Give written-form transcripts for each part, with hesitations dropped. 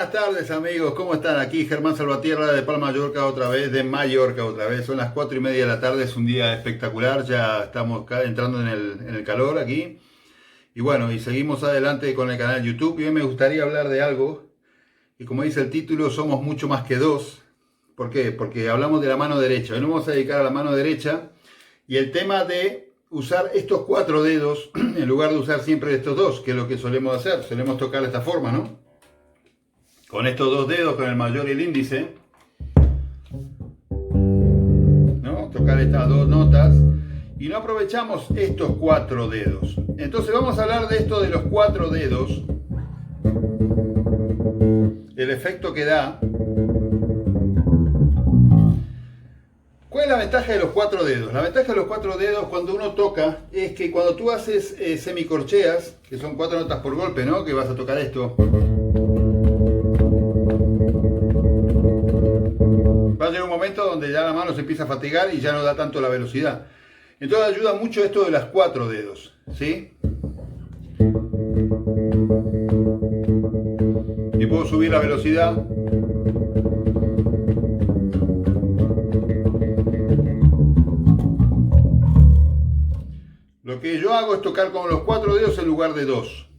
Buenas tardes amigos, ¿cómo están? Aquí Germán Salvatierra de Palma de Mallorca otra vez. Son las 4:30 de la tarde, es un día espectacular, ya estamos entrando en el calor aquí. Y bueno, y seguimos adelante con el canal YouTube. Y hoy me gustaría hablar de algo, y como dice el título, somos mucho más que dos. ¿Por qué? Porque hablamos de la mano derecha. Hoy nos vamos a dedicar a la mano derecha y el tema de usar estos 4 dedos en lugar de usar siempre estos dos, que es lo que solemos hacer. Solemos tocar de esta forma, ¿no? Con estos 2 dedos, con el mayor y el índice, ¿no? Tocar estas 2 notas y no aprovechamos estos 4 dedos. Entonces vamos a hablar de esto de los 4 dedos, el efecto que da. ¿Cuál es la ventaja de los 4 dedos? La ventaja de los 4 dedos cuando uno toca es que cuando tú haces semicorcheas, que son 4 notas por golpe, ¿no? Que vas a tocar esto. Va a llegar un momento donde ya la mano se empieza a fatigar y ya no da tanto la velocidad. Entonces ayuda mucho esto de las 4 dedos, ¿sí? Y puedo subir la velocidad. Lo que yo hago es tocar con los 4 dedos en lugar de 2.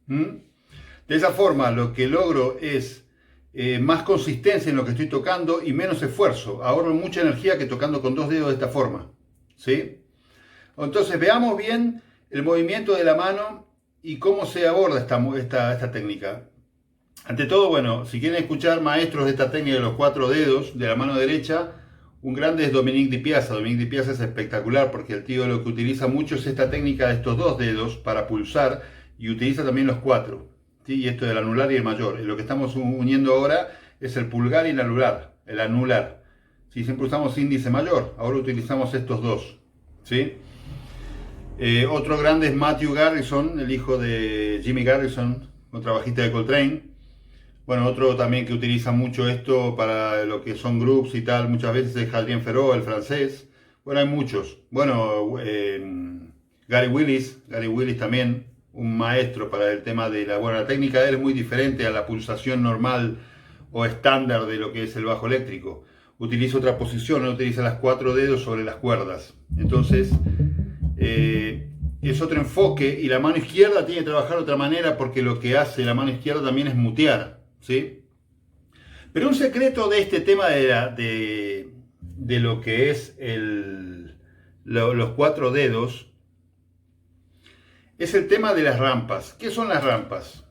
De esa forma lo que logro es más consistencia en lo que estoy tocando y menos esfuerzo. Ahorro mucha energía que tocando con 2 dedos de esta forma, ¿sí? Entonces veamos bien el movimiento de la mano y cómo se aborda esta técnica. Ante todo, bueno, si quieren escuchar maestros de esta técnica de los 4 dedos de la mano derecha, un grande es Dominique Di Piazza. Dominique Di Piazza es espectacular porque el tío lo que utiliza mucho es esta técnica de estos 2 dedos para pulsar y utiliza también los 4. ¿Sí? Y esto del anular y el mayor. Lo que estamos uniendo ahora es el pulgar y el anular. ¿Sí? Siempre usamos índice mayor, ahora utilizamos estos 2. ¿Sí? Otro grande es Matthew Garrison, el hijo de Jimmy Garrison, contrabajista de Coltrane. Bueno, otro también que utiliza mucho esto para lo que son groups y tal, muchas veces es Julien Ferrot, el francés. Bueno, hay muchos. Bueno, Gary Willis también, un maestro para el tema de la técnica de él es muy diferente a la pulsación normal o estándar de lo que es el bajo eléctrico. Utiliza otra posición, no utiliza las 4 dedos sobre las cuerdas. Entonces, es otro enfoque y la mano izquierda tiene que trabajar de otra manera porque lo que hace la mano izquierda también es mutear. ¿Sí? Pero un secreto de este tema de lo que es los 4 dedos es el tema de las rampas. ¿Qué son las rampas?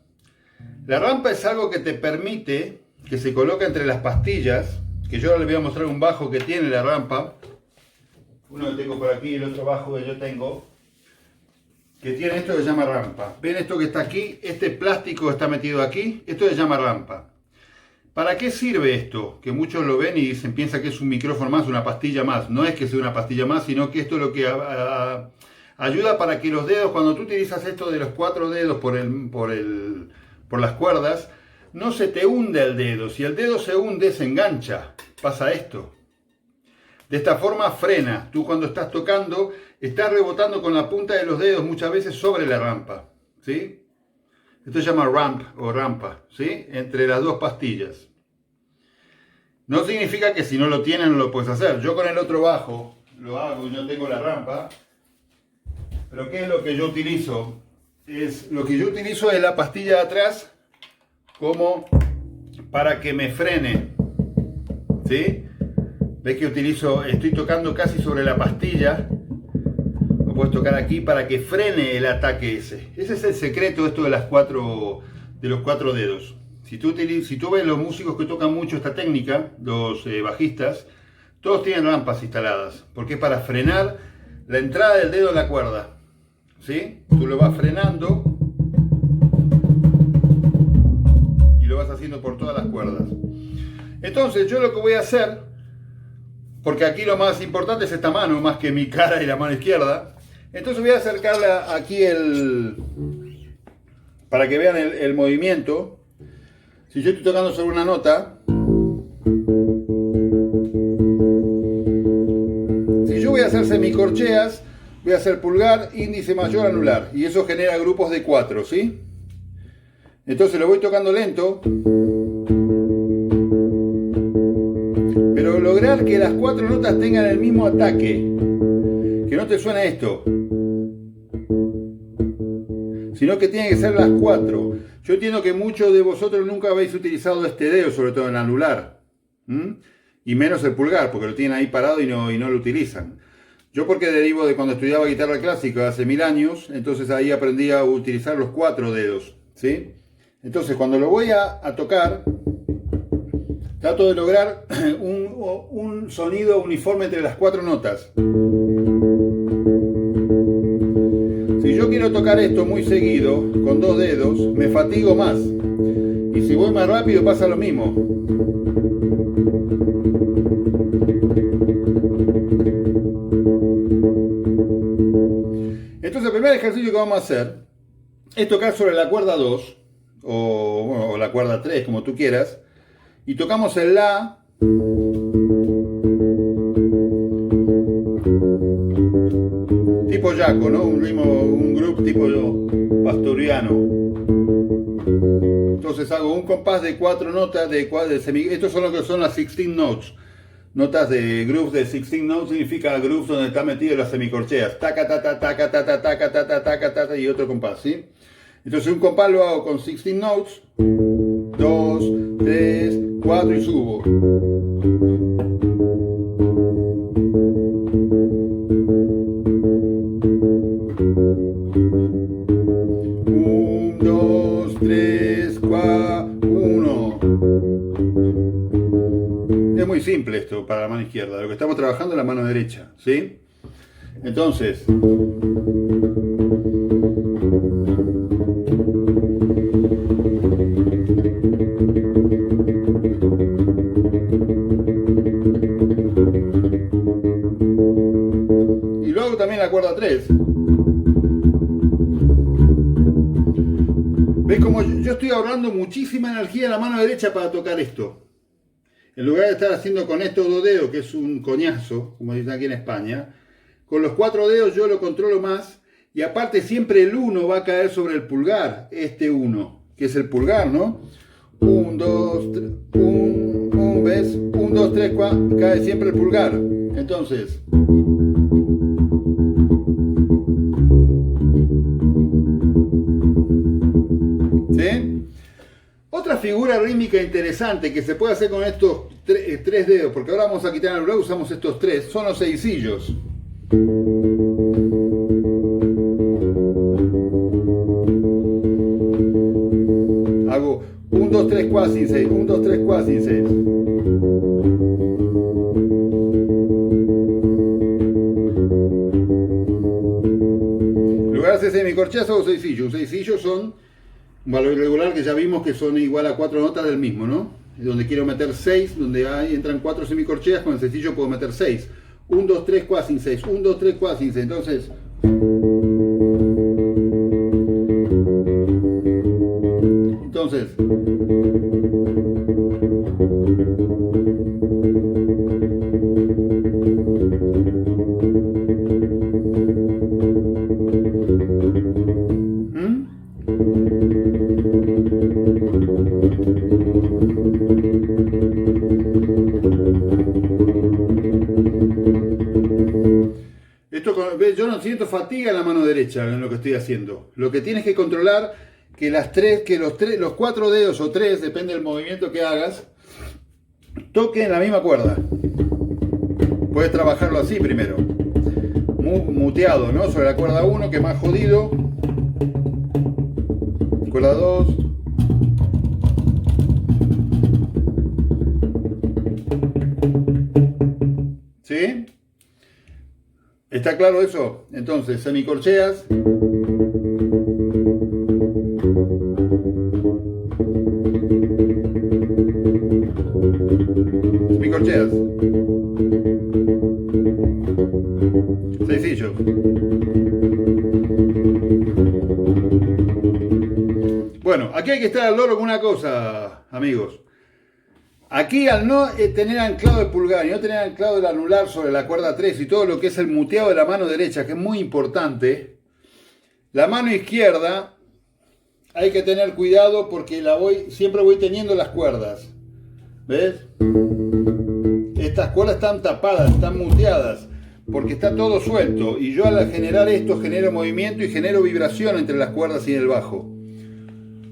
La rampa es algo que te permite, que se coloca entre las pastillas, que yo ahora les voy a mostrar un bajo que tiene la rampa. Uno que tengo por aquí, el otro bajo que yo tengo, que tiene esto que se llama rampa. ¿Ven esto que está aquí? Este plástico que está metido aquí, esto se llama rampa. ¿Para qué sirve esto? Que muchos lo ven y dicen, piensa que es un micrófono más, una pastilla más. No es que sea una pastilla más, sino que esto es lo que ayuda para que los dedos, cuando tú utilizas esto de los 4 dedos por las cuerdas, no se te hunde el dedo. Si el dedo se hunde, se engancha. Pasa esto. De esta forma frena. Tú cuando estás tocando, estás rebotando con la punta de los dedos muchas veces sobre la rampa. ¿Sí? Esto se llama ramp o rampa. ¿Sí? Entre las 2 pastillas. No significa que si no lo tienes no lo puedes hacer. Yo con el otro bajo lo hago y no tengo la rampa. Pero ¿qué es lo que yo utilizo? Lo que yo utilizo es la pastilla de atrás como para que me frene. ¿Sí? ¿Ves que estoy tocando casi sobre la pastilla? Lo puedes tocar aquí para que frene el ataque ese. Ese es el secreto esto de los 4 dedos. Si tú ves los músicos que tocan mucho esta técnica, los bajistas, todos tienen rampas instaladas. Porque es para frenar la entrada del dedo en la cuerda. ¿Sí? Tú lo vas frenando y lo vas haciendo por todas las cuerdas. Entonces yo lo que voy a hacer, porque aquí lo más importante es esta mano, más que mi cara y la mano izquierda. Entonces voy a acercarla aquí para que vean el movimiento. Si yo estoy tocando sobre una nota, si yo voy a hacer semicorcheas, voy a hacer pulgar, índice mayor, anular. Y eso genera grupos de 4, ¿sí? Entonces lo voy tocando lento. buscar que las 4 notas tengan el mismo ataque. Que no te suena esto, sino que tienen que ser las 4. Yo entiendo que muchos de vosotros nunca habéis utilizado este dedo, sobre todo en anular. Y menos el pulgar, porque lo tienen ahí parado y no lo utilizan. Yo porque derivo de cuando estudiaba guitarra clásica hace 1000 años, entonces ahí aprendí a utilizar los 4 dedos, ¿sí? Entonces cuando lo voy a tocar, trato de lograr un sonido uniforme entre las 4 notas. Si yo quiero tocar esto muy seguido, con 2 dedos, me fatigo más. Y si voy más rápido pasa lo mismo. Entonces el primer ejercicio que vamos a hacer es tocar sobre la cuerda 2 o la cuerda 3, como tú quieras, y tocamos el La, tipo yaco, ¿no? Un ritmo, un groove tipo pastoriano. Entonces hago un compás de 4 notas, estos son lo que son las 16 notes. Notas de groove de 16 notes significa groove donde está metido las semicorcheas. Taca, ta, ta, taca, ta, ta, taca, ta, ta, taca, ta, ta, y otro compás, ¿sí? Entonces un compás lo hago con 16 notes. 2, 3, 4 y subo. 1, 2, 3, 4, 1. Es muy simple esto para la mano izquierda. Lo que estamos trabajando es la mano derecha, ¿sí? Entonces, y luego también la cuerda 3. ¿Ves cómo yo estoy ahorrando muchísima energía en la mano derecha para tocar esto? En lugar de estar haciendo con estos 2 dedos, que es un coñazo, como dicen aquí en España, con los 4 dedos yo lo controlo más, y aparte siempre el 1 va a caer sobre el pulgar, este 1, que es el pulgar, ¿no? 1, 2, 3, 1, ¿ves? 1, 2, 3, 4, cae siempre el pulgar. Entonces, ¿sí? Otra figura rítmica interesante que se puede hacer con estos 3 dedos, porque ahora vamos a quitar el luego, usamos estos 3, son los seisillos. Hago 1, 2, 3, 4, sin 6, 1, 2, 3, 4, sin 6. En lugar de hacer semicorcheas hago seisillos. Seisillos son un valor irregular que ya vimos que son igual a 4 notas del mismo, ¿no? Donde quiero meter 6, donde entran 4 semicorcheas, con el seisillo puedo meter 6. 1, 2, 3, 4, sin 6. 1, 2, 3, 4, sin 6. Entonces, yo no siento fatiga en la mano derecha en lo que estoy haciendo. Lo que tienes que controlar que los 4 dedos o 3, depende del movimiento que hagas, toquen la misma cuerda. Puedes trabajarlo así primero, muteado, ¿no? Sobre la cuerda 1, que es más jodido. Cuerda 2. ¿Sí? ¿Está claro eso? Entonces, semicorcheas. Semicorcheas. Seisillos. Bueno, aquí hay que estar al loro con una cosa, amigos. Aquí, al no tener anclado el pulgar y no tener anclado el anular sobre la cuerda 3 y todo lo que es el muteado de la mano derecha, que es muy importante, la mano izquierda hay que tener cuidado porque siempre voy teniendo las cuerdas. ¿Ves? estas cuerdas están tapadas, están muteadas, porque está todo suelto. Y yo al generar esto genero movimiento y genero vibración entre las cuerdas y el bajo.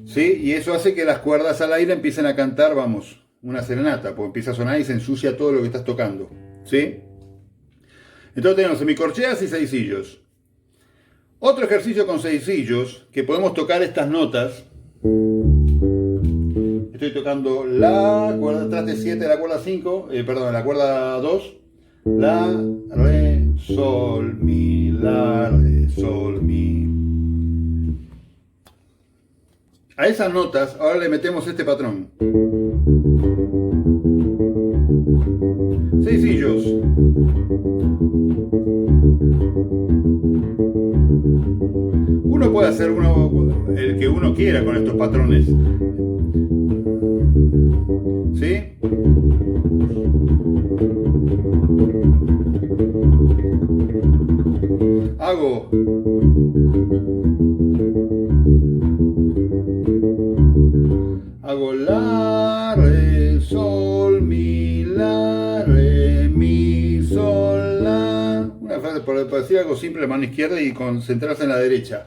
¿Sí? Y eso hace que las cuerdas al aire empiecen a cantar, vamos, una serenata, porque empieza a sonar y se ensucia todo lo que estás tocando. ¿Sí? Entonces tenemos semicorcheas y seisillos. Otro ejercicio con seisillos, que podemos tocar estas notas. Estoy tocando la cuerda traste 7 de la cuerda 5, perdón, la cuerda 2. La, re, sol, mi, la, re, sol, mi. A esas notas ahora le metemos este patrón. Seisillos. Uno puede hacer el que uno quiera con estos patrones. ¿Sí? Hago la, re, sol, mi, la, re, mi, sol, la. Una frase, por decir algo simple, la mano izquierda y concentrarse en la derecha.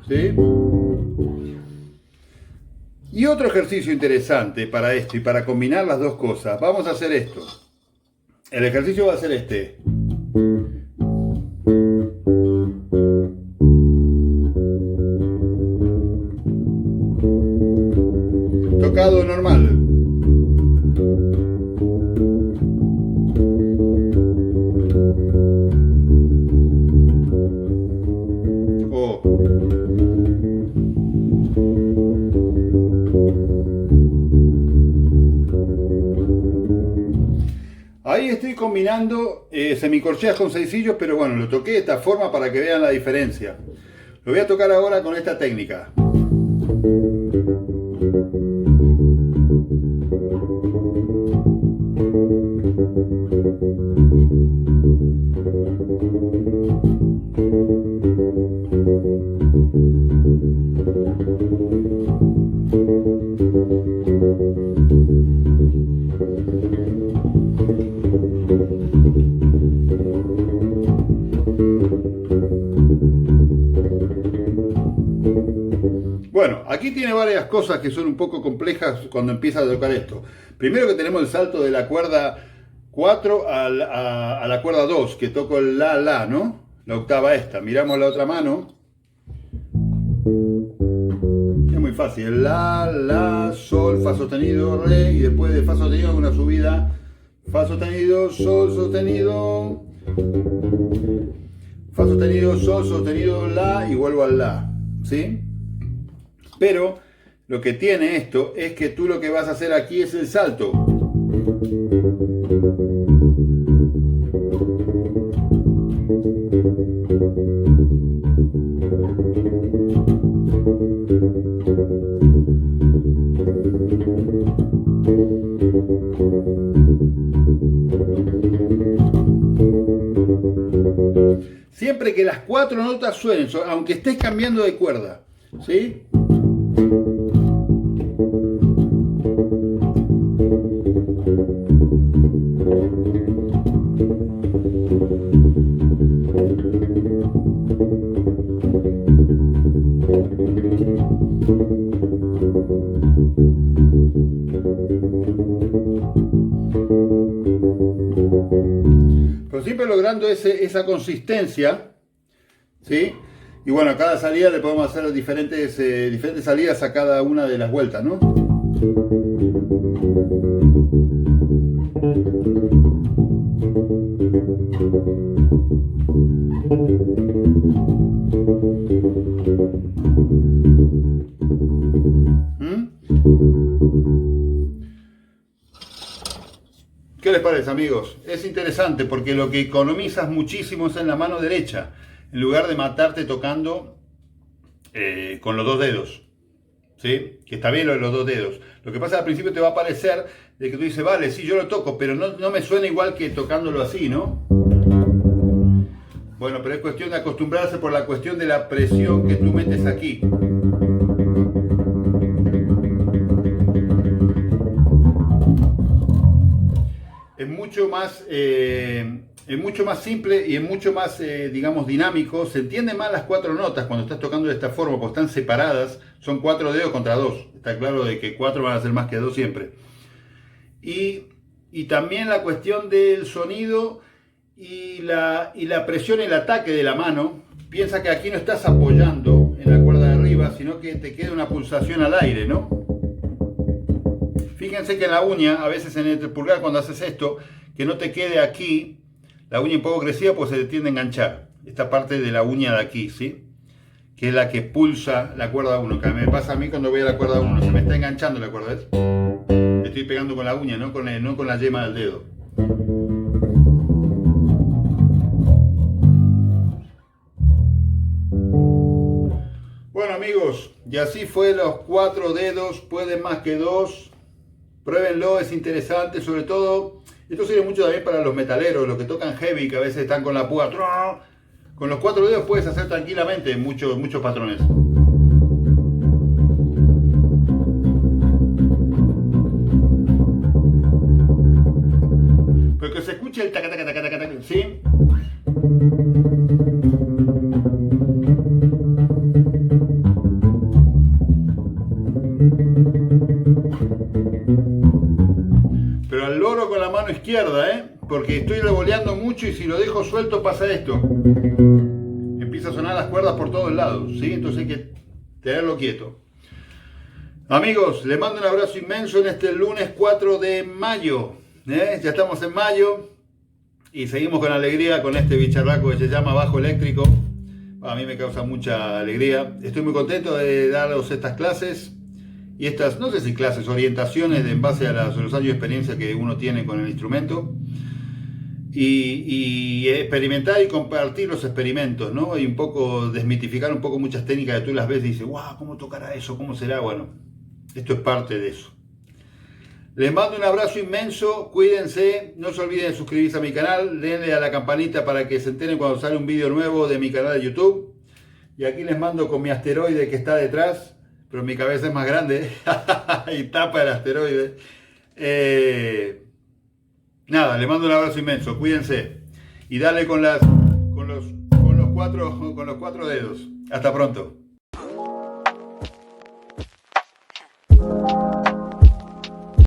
¿Sí? Y otro ejercicio interesante para esto y para combinar las dos cosas. Vamos a hacer esto. El ejercicio va a ser este. Tocado normal. O. Ahí estoy combinando semicorcheas con seisillos, pero bueno, lo toqué de esta forma para que vean la diferencia. Lo voy a tocar ahora con esta técnica. Bueno, aquí tiene varias cosas que son un poco complejas cuando empiezas a tocar esto. Primero que tenemos el salto de la cuerda 4 a la cuerda 2, que toco el la, ¿no? La octava esta. Miramos la otra mano. Es muy fácil. La, sol, fa sostenido, re, y después de fa sostenido una subida. Fa sostenido, sol sostenido. Fa sostenido, sol sostenido, la, y vuelvo al la. ¿Sí? Pero lo que tiene esto es que tú lo que vas a hacer aquí es el salto. Siempre que las 4 notas suenen, aunque estés cambiando de cuerda, ¿sí? Pero siempre logrando esa consistencia, ¿sí? Y bueno, a cada salida le podemos hacer diferentes salidas a cada una de las vueltas, ¿no? ¿Qué les parece, amigos? Es interesante porque lo que economizas muchísimo es en la mano derecha, en lugar de matarte tocando con los dos dedos, ¿sí? Que está bien lo de los dos dedos. Lo que pasa al principio te va a parecer de que tú dices, vale, sí, yo lo toco, pero no me suena igual que tocándolo así, ¿no? Bueno, pero es cuestión de acostumbrarse por la cuestión de la presión que tú metes aquí. es mucho más simple y es mucho más, digamos, dinámico. Se entienden más las 4 notas cuando estás tocando de esta forma, porque están separadas. Son 4 dedos contra 2. Está claro de que 4 van a ser más que 2 siempre. Y también la cuestión del sonido y la presión, el ataque de la mano. Piensa que aquí no estás apoyando en la cuerda de arriba, sino que te queda una pulsación al aire, ¿no? Fíjense que en la uña, a veces en el pulgar cuando haces esto, que no te quede aquí, la uña un poco crecida, pues se te tiende a enganchar. Esta parte de la uña de aquí, ¿sí? Que es la que pulsa la cuerda 1, que me pasa a mí cuando voy a la cuerda 1, se me está enganchando la cuerda, ¿ves? Estoy pegando con la uña, no con la yema del dedo. Bueno amigos, y así fue los 4 dedos, pueden más que 2, pruébenlo, es interesante, sobre todo, esto sirve mucho también para los metaleros, los que tocan heavy, que a veces están con la púa, con los 4 dedos puedes hacer tranquilamente muchos patrones. Pero que se escuche el taca taca taca taca taca, ¿sí? Pero al loro con la mano izquierda, porque estoy revoleando mucho y si lo dejo suelto pasa esto. Empieza a sonar las cuerdas por todos lados, ¿sí? Entonces hay que tenerlo quieto. Amigos, les mando un abrazo inmenso en este lunes 4 de mayo. Ya estamos en mayo y seguimos con alegría con este bicharraco que se llama bajo eléctrico. A mí me causa mucha alegría. Estoy muy contento de daros estas clases y estas, no sé si clases, orientaciones en base a los años de experiencia que uno tiene con el instrumento. Y experimentar y compartir los experimentos, ¿no? Y un poco desmitificar un poco muchas técnicas que tú las ves y dices, wow, ¿cómo tocará eso? ¿Cómo será? Bueno, esto es parte de eso. Les mando un abrazo inmenso, cuídense, no se olviden de suscribirse a mi canal, denle a la campanita para que se enteren cuando sale un vídeo nuevo de mi canal de YouTube. Y aquí les mando con mi asteroide que está detrás, pero mi cabeza es más grande y tapa el asteroide. Nada, les mando un abrazo inmenso, cuídense y dale con los 4 dedos. Hasta pronto.